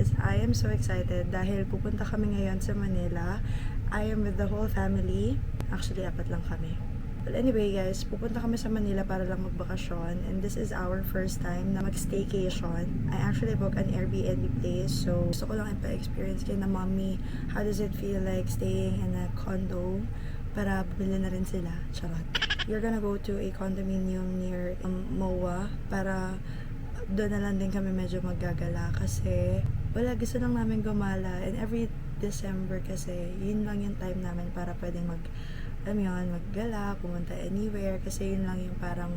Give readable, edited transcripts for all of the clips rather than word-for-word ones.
guys, I am so excited dahil pupunta kami ngayon sa Manila. I am with the whole family. Actually, 4 lang kami. But anyway guys, pupunta kami sa Manila para lang magbakasyon. And this is our first time na mag-staycation. I actually booked an Airbnb place. So, gusto ko lang ipa-experience kayo na mommy. How does it feel like staying in a condo? Para bumili na rin sila. Charot. We're gonna go to a condominium near MOA para doon na lang din kami medyo maggagala kasi wala, gusto lang namin gumala, and every December kasi yun lang yung time namin para pwedeng maggala, pumunta anywhere kasi yun lang yung parang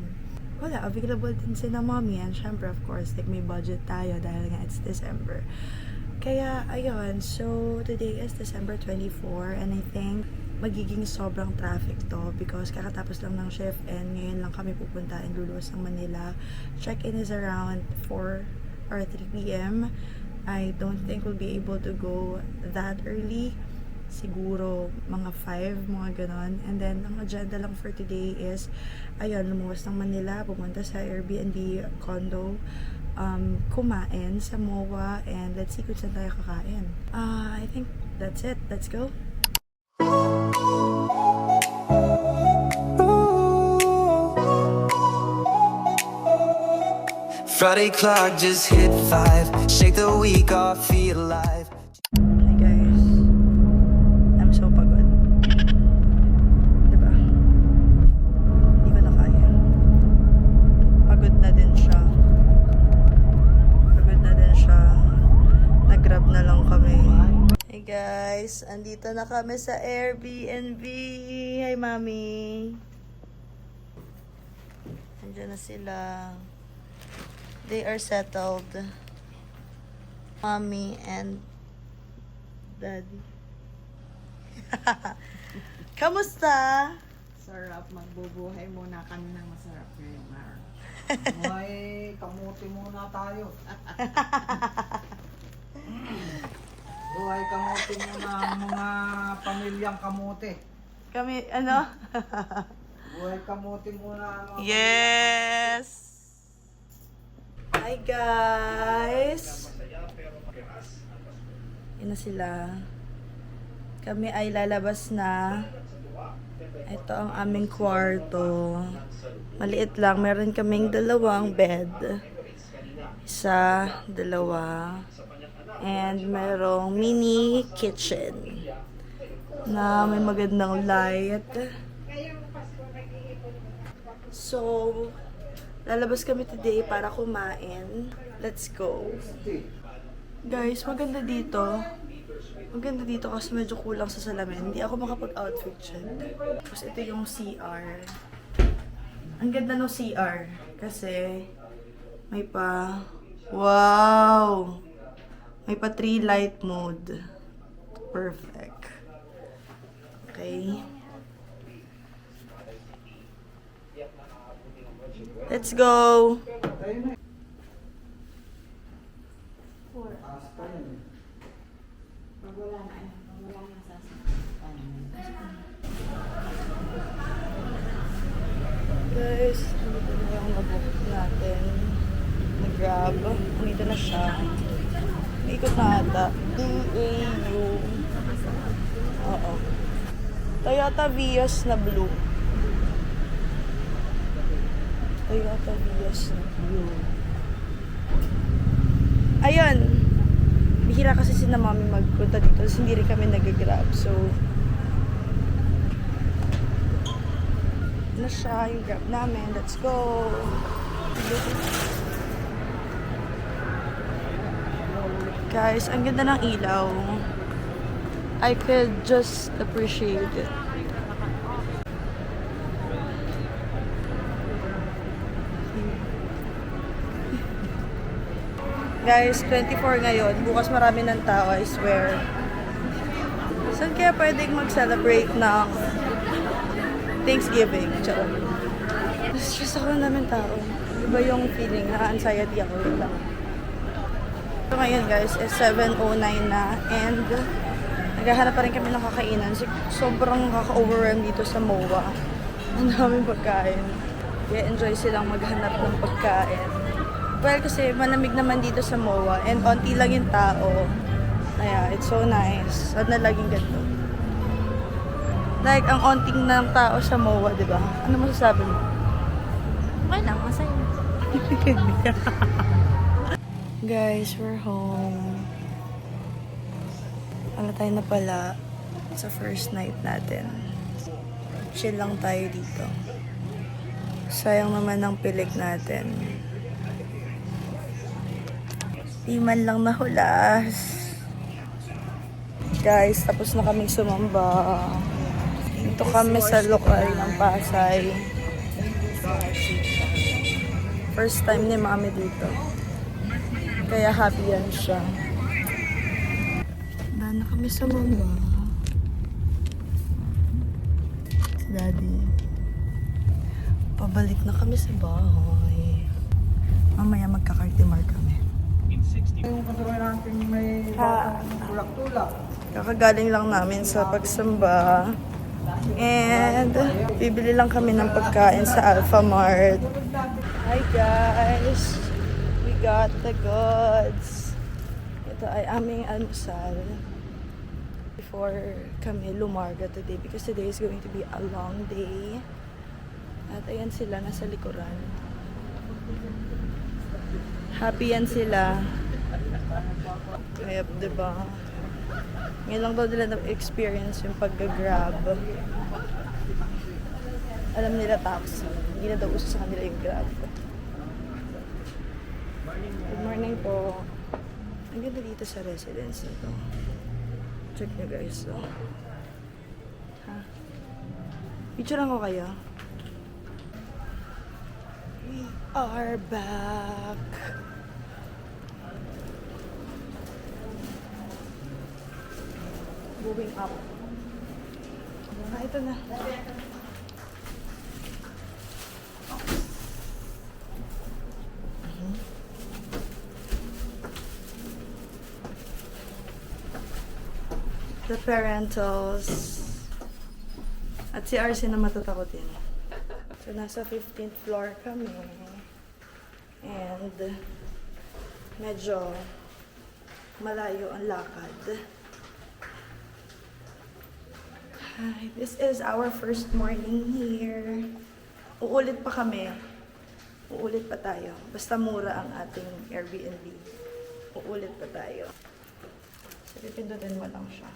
wala, available din sila mommy, and syempre of course like may budget tayo dahil nga it's December. Kaya ayun, so today is December 24 and I think magiging sobrang traffic to because kakatapos lang ng shift and ngayon lang kami pupunta and luluwas ng Manila. Check-in is around 4 or 3 p.m. I don't think we'll be able to go that early. Siguro mga 5, mga ganon. And then, ang agenda lang for today is, ayun, lumuwas ng Manila, pumunta sa Airbnb condo, kumain sa MOA, and let's see kung saan tayo kakain. I think that's it. Let's go! Friday clock just hit 5. Shake the week off, feel alive. Hi guys, I'm so pagod. Diba? Hindi ko na kaya. Pagod na din siya. Nag-grab na lang kami. Hey guys, andito na kami sa Airbnb. Hi mami. Andiyan na sila. They are settled. Mommy and Daddy. Kamusta? Sarap, magbubuhay muna kami ng masarap ngayong araw. May kamuti muna tayo. Buhay kamuti muna ang mga pamilyang kamuti. Kami, ano? Buhay kamuti muna ang mga Yes! Hi guys! Yun na sila. Kami ay lalabas na. Ito ang aming kwarto. Maliit lang. Meron kaming 2 bed. 1, 2. And merong mini kitchen na may magandang light. So, lalabas kami today para kumain. Let's go. Guys, maganda dito. Maganda dito kasi medyo kulang sa salamin. Hindi ako makapag-outfit dyan. Tapos ito yung CR. Ang ganda ng CR. Kasi may pa... Wow! May pa 3 light mode. Perfect. Okay. Let's go! Guys, dito na yung nabook natin. Nag-grab. Dito na siya. Ikot na ata. DAU. Oo. Toyota Vios na blue. Toyota Vios na blue. Ayun. Bihira kasi si na mami magpunta dito. Kasi hindi rin kami nag-grab. So, na siya yung grab namin. Let's go! Guys, ang ganda ng ilaw. I could just appreciate it. Guys, 24 ngayon. Bukas marami ng tao, I swear. Saan kaya pwedeng mag-celebrate ng Thanksgiving? Charot. Stress ako ng daming tao. Iba yung feeling, na-anxiety ako. So ngayon guys, is 7:09 na and naghahanap pa rin kami ng kakainan. Sobrang kaka-overwhelm dito sa MOA. Ang daming pagkain. Kaya enjoy silang maghanap ng pagkain. Well, kasi malamig naman dito sa MOA and onti lang yung tao. Kaya, it's so nice. Sana laging ganito. Like, ang onting ng tao sa MOA, di ba? Ano masasabi mo? Okay lang, masaya. Guys, we're home. Ano tayo na pala sa first night natin. Chill lang tayo dito. Sayang naman ang pilik natin. Di man lang nahulas. Guys, tapos na kaming sumamba. Dito kami sa lokal ng Pasay. First time ni Mami dito. Kaya happy yan siya. Na kami sumamba. Si Daddy. Pabalik na kami sa bahay. Mamaya magkakartimar kami. Yung kasuroy natin may tulak-tulak. Kakagaling lang namin sa pagsamba. And bibili lang kami ng pagkain sa Alpha Mart. Hi guys! We got the goods. Ito ay aming almusal before kami lumarga today because today is going to be a long day. At ayan sila, nasa likuran. Happy yan sila. Yep, diba? Ngayon lang daw nila na-experience yung pag-grab. Alam nila taxi. Hindi na daw uso sa kanila yung grab. Good morning po. Ang ganda dito sa residence nito. Check nyo guys. So. Ha? Picture lang ko kayo. We are back. Going up. Ah, ito na. The parentals. At si RC na matatakotin. So, nasa 15th floor kami. And medyo malayo ang lakad. Hi, this is our first morning here. Uulit pa kami. Uulit pa tayo. Basta mura ang ating Airbnb. Uulit pa tayo. So, pipindutin mo lang siya.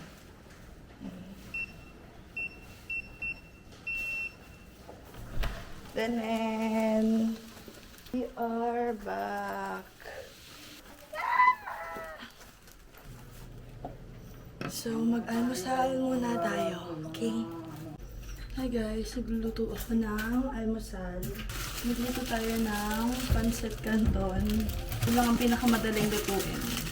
Then, we are back. So, mag-almusal muna tayo. Okay? Hi guys, nagluluto ako ng almusal. Nagluto tayo ng pancit canton. Ito lang ang pinakamadaling lutuin.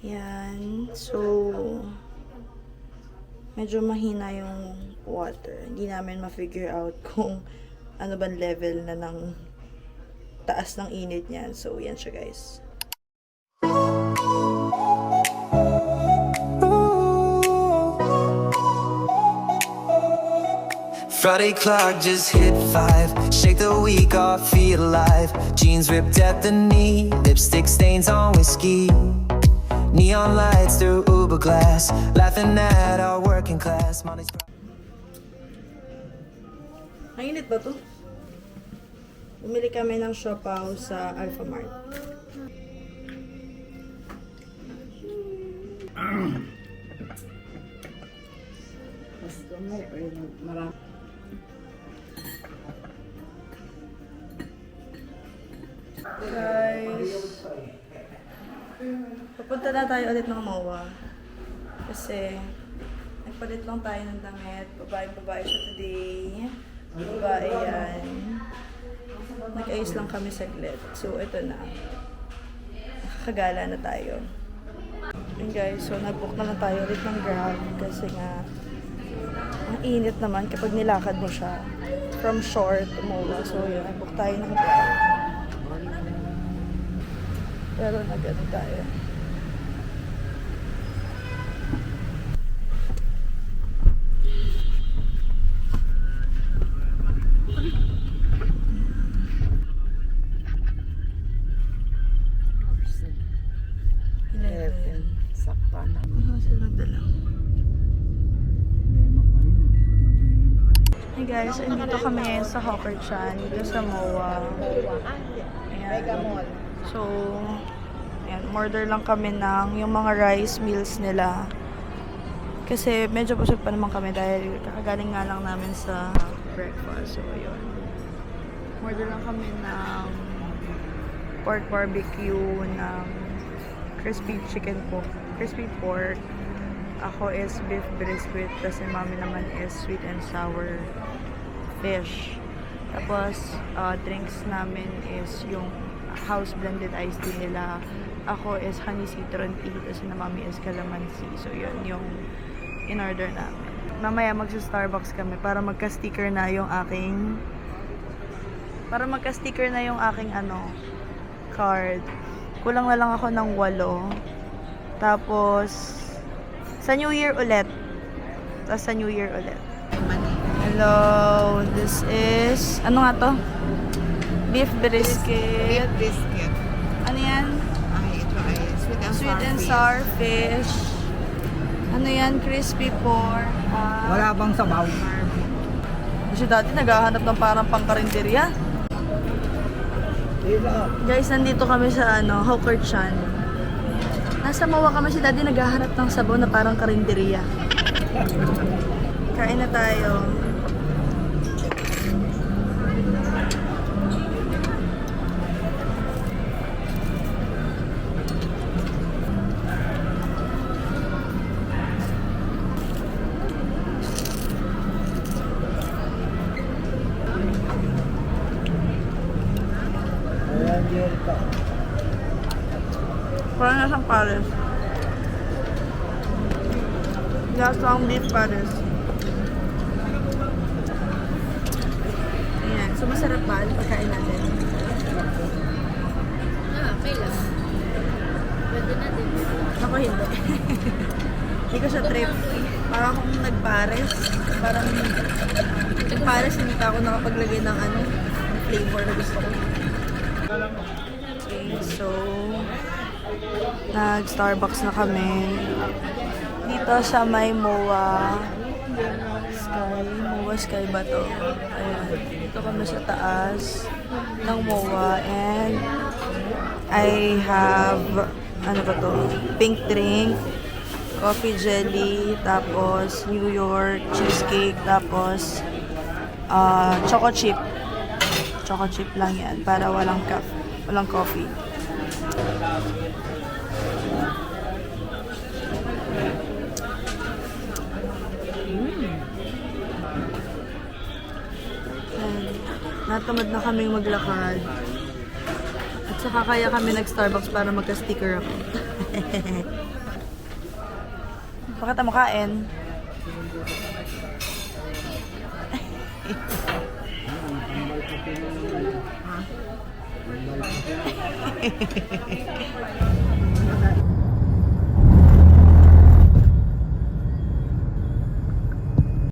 Yan. So, medyo mahina yung water. Hindi namin ma-figure out kung ano bang level na ng taas ng init niyan. So, yan siya guys. Friday clock just hit 5. Shake the week off, feel alive. Jeans ripped at the knee, lipstick stains on whiskey. Neon lights through Uber glass, laughing at our working class. Molly's Mainit ba to? Bumili kami ng siopaw sa Alpha Mart. Mas kami, marami. Guys, papunta na tayo ulit ng MOA. Kasi, nagpalit lang tayo ng damit. Babae siya today. Babae yan. Nag-ayos lang kami saglit. So, ito na. Nakakagala na tayo. And guys, so nag-book na lang tayo ulit ng Grab. Kasi nga, Ang init naman kapag nilakad mo siya from shore to MOA. So, yun. Book tayo ng hotel. Pero nag-ano tayo. Sakta na. Sunod na lang. Hey guys, andito kami ngayon sa Hawker-chan, dito sa MOA. Mega Ayan. Mall. So, ayan, order lang kami ng yung mga rice meals nila. Kasi medyo busog pa naman kami dahil kakagaling nga lang namin sa breakfast. So, yun. Order lang kami ng pork barbecue, ng crispy chicken crispy pork. Ako is beef brisket, tapos si mami naman is sweet and sour fish. Tapos, drinks namin is yung house blended iced tea nila. Ako is honey citron tea, tapos si mami is calamansi. So, yun yung in-order namin. Mamaya magsa-Starbucks kami para magka-sticker na yung aking card. Kulang na lang ako ng 8. Tapos, sa New Year ulit. Hello, this is, ano nga to? Beef brisket. Beef biscuit. Ano yan? Ay, ito ay Sweet and sour fish. Ano yan? Crispy pork. Wala bang sabaw? Kasi dati naghahanap ng parang pangkarinderya. Guys, nandito kami sa Hawker-chan. Nasa MOA kami, si daddy naghahanap ng sabaw na parang karinderya. Kain na tayo. Parang nasang pares. Lasang beef pares. Ayan. So, masarap ba ang pagkain natin? Okay lang. Pwede na din. Ako hindi. Hindi ko siya trip. Parang akong nagpares. Parang nagpares, hindi pa ako nakapaglagay ng ng flavor na gusto ko. Okay, so nag-Starbucks na kami. Dito sa may MOA Sky ba to? Ayan. Dito kami sa taas ng MOA and I have pink drink, coffee jelly, tapos New York cheesecake, tapos choco chip. Choco chip lang yan para walang coffee. Natamad na kaming maglakad. At saka kaya kami nag-Starbucks para magka-sticker ako. Bakit mo kain?